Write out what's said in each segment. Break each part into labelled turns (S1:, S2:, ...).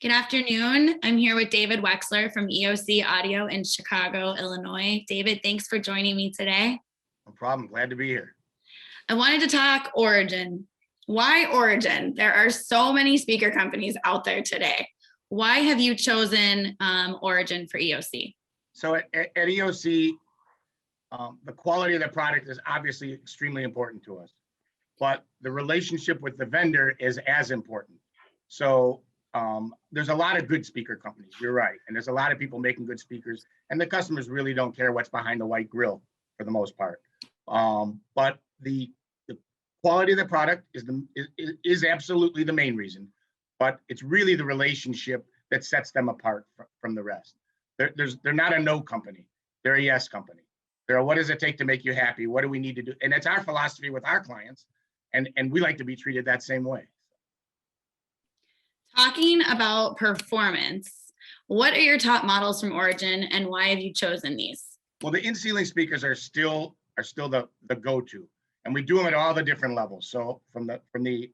S1: Good afternoon. I'm here with David Wexler from EOC Audio in Chicago, Illinois. David, thanks for joining me today.
S2: No problem. Glad to be here.
S1: I wanted to talk Origin. Why Origin? There are so many speaker companies out there today. Why have you chosen Origin for EOC?
S2: So at EOC, the quality of the product is obviously extremely important to us, but the relationship with the vendor is as important. So there's a lot of good speaker companies, you're right. And there's a lot of people making good speakers, and the customers really don't care what's behind the white grill for the most part. But the quality of the product is absolutely the main reason, but it's really the relationship that sets them apart from the rest. They're not a no company, they're a yes company. They're a what does it take to make you happy? What do we need to do? And it's our philosophy with our clients, and we like to be treated that same way.
S1: Talking about performance, what are your top models from Origin and why have you chosen these?
S2: Well, the in-ceiling speakers are still the go-to, and we do them at all the different levels. So from the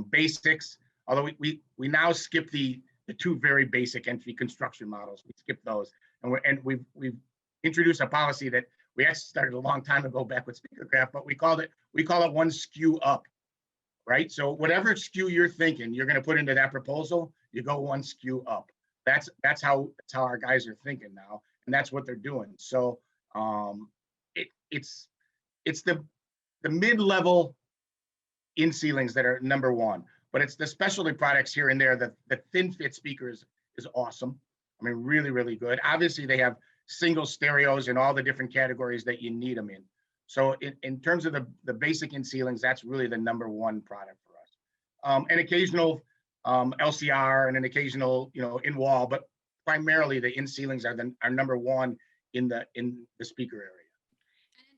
S2: basics, although we now skip the two very basic entry construction models, we skip those, and we've introduced a policy that we actually started a long time ago back with SpeakerCraft, but we call it one SKU up. Right? So whatever SKU you're thinking, you're going to put into that proposal, you go one SKU up. That's how our guys are thinking now, and that's what they're doing. So it's the mid-level in ceilings that are number one, but it's the specialty products here and there. The thin fit speakers is awesome. I mean, really, really good. Obviously, they have single stereos in all the different categories that you need them in. So in terms of the basic in ceilings, that's really the number one product for us. An occasional LCR and an occasional, in wall, but primarily the in ceilings are number one in the speaker area.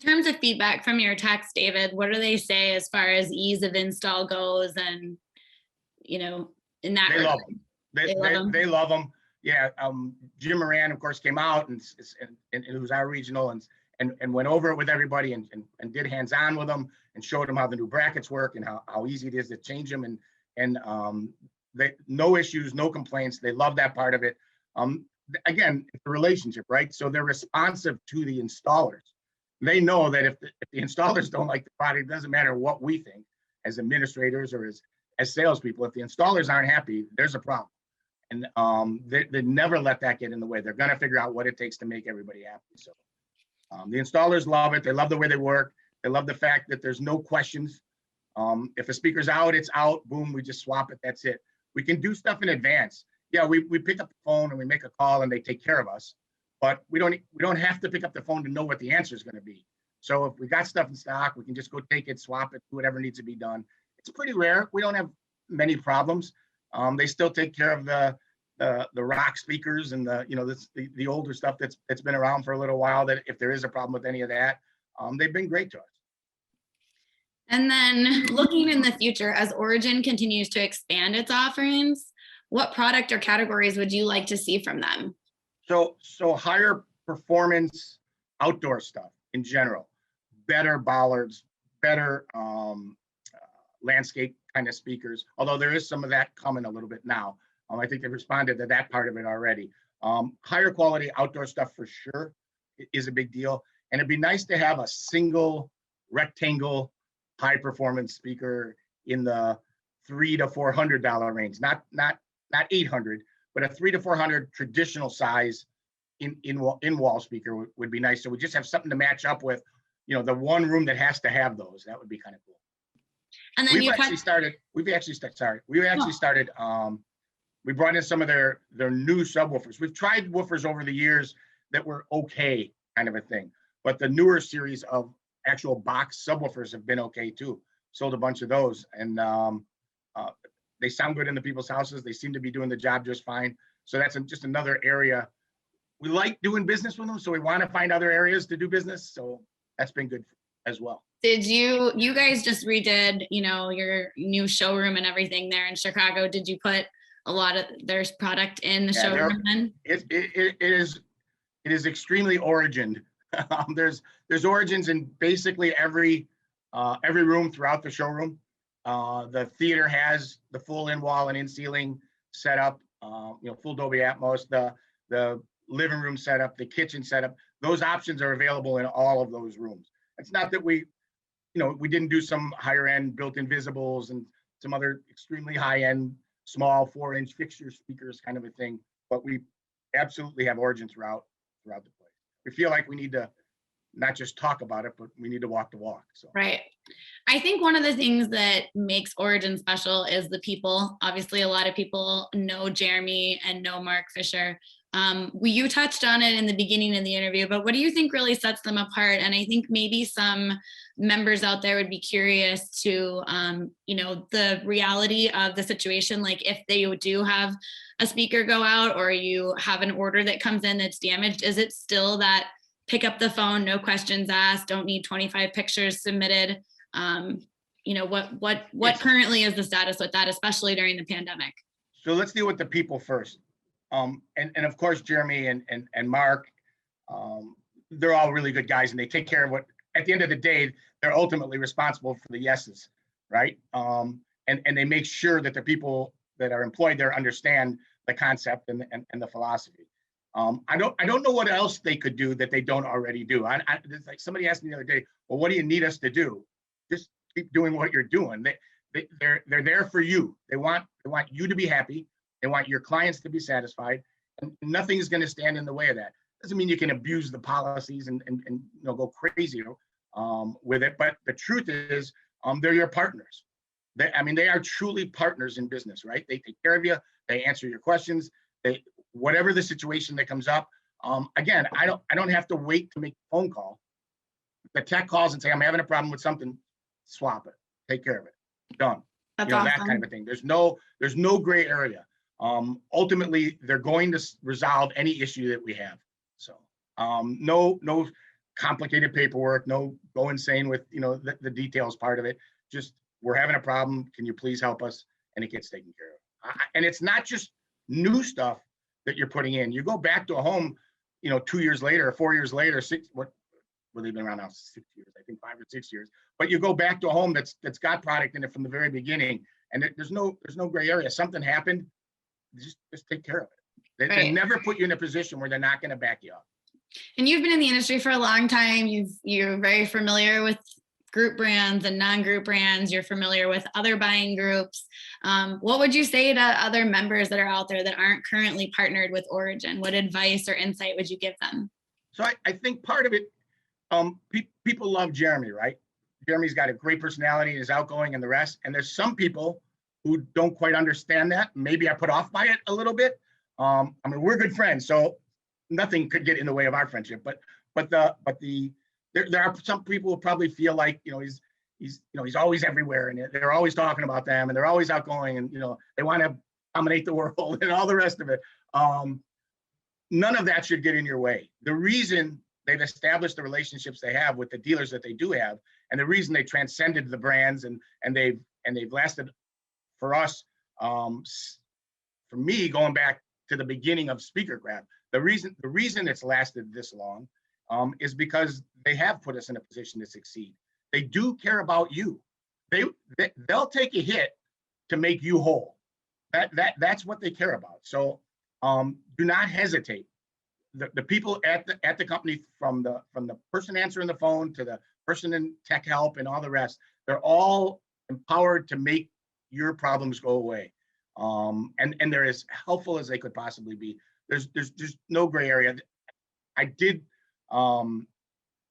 S1: In terms of feedback from your techs, David, what do they say as far as ease of install goes, and in that
S2: they love them. They love them. Yeah, Jim Moran, of course, came out and it was our regional and went over it with everybody and did hands-on with them and showed them how the new brackets work and how easy it is to change them, and no issues, no complaints. They love that part of it. Again, it's a relationship, right? So they're responsive to the installers. They know that if the installers don't like the product, it doesn't matter what we think as administrators or as salespeople. If the installers aren't happy, there's a problem. And they never let that get in the way. They're going to figure out what it takes to make everybody happy. So the installers love it. They love the way they work. They love the fact that there's no questions. If a speaker's out, it's out. Boom, we just swap it. That's it. We can do stuff in advance. Yeah, we pick up the phone and we make a call and they take care of us. But we don't have to pick up the phone to know what the answer is going to be. So if we got stuff in stock, we can just go take it, swap it, do whatever needs to be done. It's pretty rare. We don't have many problems. They still take care of the rock speakers and the older stuff that's been around for a little while, that if there is a problem with any of that, they've been great to us.
S1: And then looking in the future, as Origin continues to expand its offerings, what product or categories would you like to see from them?
S2: So higher performance outdoor stuff in general, better bollards, better landscape kind of speakers, although there is some of that coming a little bit now. I think they've responded to that part of it already. Higher quality outdoor stuff for sure is a big deal. And it'd be nice to have a single rectangle high performance speaker in the $300 to $400 range, not $800, but a $300 to $400 traditional size in wall speaker would be nice. So we just have something to match up with, the one room that has to have those. That would be kind of cool. And then we brought in some of their new subwoofers. We've tried woofers over the years that were okay, kind of a thing, but the newer series of actual box subwoofers have been okay too. Sold a bunch of those, and they sound good in the people's houses. They seem to be doing the job just fine. So that's just another area. We like doing business with them, so we want to find other areas to do business. So that's been good as well.
S1: Did you guys just redid, your new showroom and everything there in Chicago? Did you put a lot of their product in the showroom then?
S2: It is extremely Origin. There's Origins in basically every room throughout the showroom. The theater has the full in wall and in ceiling set up. full Dolby Atmos, the living room setup, the kitchen setup. Those options are available in all of those rooms. It's not that we didn't do some higher end built-in visibles and some other extremely high end, small 4-inch fixture speakers kind of a thing, but we absolutely have Origin throughout the place. We feel like we need to not just talk about it, but we need to walk the walk. So.
S1: Right. I think one of the things that makes Origin special is the people. Obviously, a lot of people know Jeremy and know Mark Fisher. You touched on it in the beginning of the interview, but what do you think really sets them apart? And I think maybe some members out there would be curious to, the reality of the situation. Like if they do have a speaker go out or you have an order that comes in that's damaged, is it still that pick up the phone, no questions asked, don't need 25 pictures submitted? What currently is the status with that, especially during the pandemic?
S2: So let's deal with the people first. And of course, Jeremy and Mark, they're all really good guys and they take care of what, at the end of the day, they're ultimately responsible for the yeses, right? And they make sure that the people that are employed there understand the concept and the philosophy. I don't know what else they could do that they don't already do. It's like somebody asked me the other day, well, what do you need us to do? Just keep doing what you're doing. They're there for you. They want you to be happy. They want your clients to be satisfied, and nothing's going to stand in the way of that. Doesn't mean you can abuse the policies and go crazy with it. But the truth is, they're your partners. They are truly partners in business, right? They take care of you. They answer your questions. Whatever the situation that comes up. Again, I don't have to wait to make a phone call. The tech calls and say, I'm having a problem with something. Swap it. Take care of it. Done.
S1: That's awesome.
S2: That kind of a thing. There's no gray area. Ultimately, they're going to resolve any issue that we have. So no complicated paperwork, no go insane with the details part of it. Just we're having a problem. Can you please help us? And it gets taken care of. And it's not just new stuff that you're putting in. You go back to a home, 2 years later or 4 years later, they've been around now 6 years, I think 5 or 6 years. But you go back to a home that's got product in it from the very beginning, and there's no gray area. Something happened, just take care of it. They never put you in a position where they're not going to back you up.
S1: And you've been in the industry for a long time. You're very familiar with group brands and non-group brands. You're familiar with other buying groups. What would you say to other members that are out there that aren't currently partnered with Origin? What advice or insight would you give them?
S2: So I think part of it, people love Jeremy, right? Jeremy's got a great personality and is outgoing and the rest. And there's some people who don't quite understand that. Maybe I put off by it a little bit. We're good friends, so nothing could get in the way of our friendship. But there are some people who probably feel like he's always everywhere and they're always talking about them and they're always outgoing and they want to dominate the world and all the rest of it. None of that should get in your way. The reason they've established the relationships they have with the dealers that they do have, and the reason they transcended the brands and they've lasted for us, for me, going back to the beginning of Speakercraft, the reason it's lasted this long is because they have put us in a position to succeed. They do care about you. They'll take a hit to make you whole. That's what they care about. So do not hesitate. The people at the company, from the person answering the phone to the person in tech help and all the rest, they're all empowered to make your problems go away. And they're as helpful as they could possibly be. There's no gray area.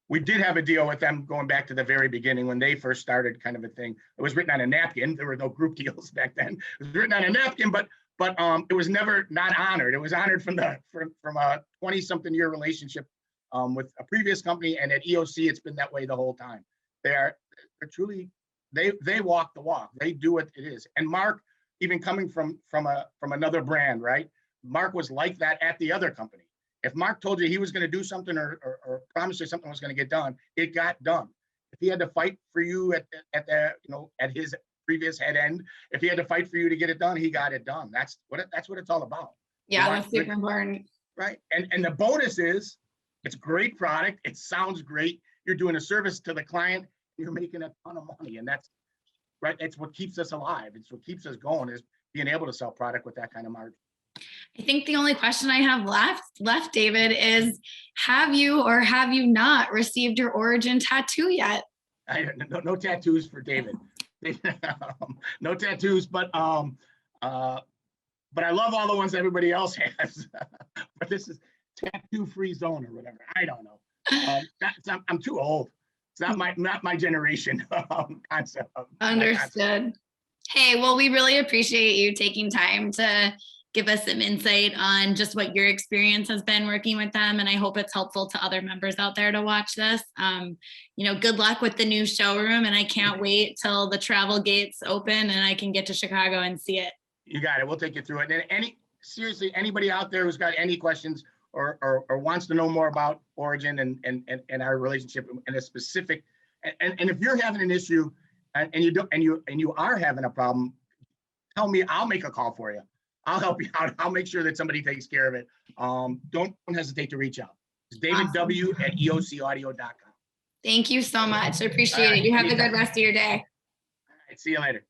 S2: We did have a deal with them going back to the very beginning when they first started, kind of a thing. It was written on a napkin. There were no group deals back then. It was written on a napkin, but it was never not honored. It was honored from a 20-something year relationship with a previous company, and at EOC, it's been that way the whole time. They're truly, they walk the walk. They do what it is. And Mark, even coming from another brand, right? Mark was like that at the other company. If Mark told you he was going to do something or promised you something was going to get done, it got done. If he had to fight for you at his previous head end, if he had to fight for you to get it done, he got it done. That's what it's all about.
S1: Yeah, that's super important.
S2: Right. And the bonus is it's great product. It sounds great. You're doing a service to the client. You're making a ton of money. And that's right. It's what keeps us alive. It's what keeps us going, is being able to sell product with that kind of margin.
S1: I think the only question I have left, David, is have you or have you not received your origin tattoo yet?
S2: No tattoos for David. No tattoos, but I love all the ones everybody else has. But this is tattoo-free zone or whatever. I don't know. I'm too old. It's not my generation concept.
S1: Understood. Hey, well, we really appreciate you taking time to give us some insight on just what your experience has been working with them. And I hope it's helpful to other members out there to watch this. Good luck with the new showroom. And I can't wait till the travel gates open and I can get to Chicago and see it.
S2: You got it. We'll take you through it. And seriously, anybody out there who's got any questions or wants to know more about Origin and our relationship in a specific, and if you're having an issue and you are having a problem, tell me, I'll make a call for you. I'll help you out. I'll make sure that somebody takes care of it. Don't hesitate to reach out. It's davidw@eocaudio.com.
S1: Thank you so much. I appreciate it. You have a good rest of your day.
S2: All right, see you later.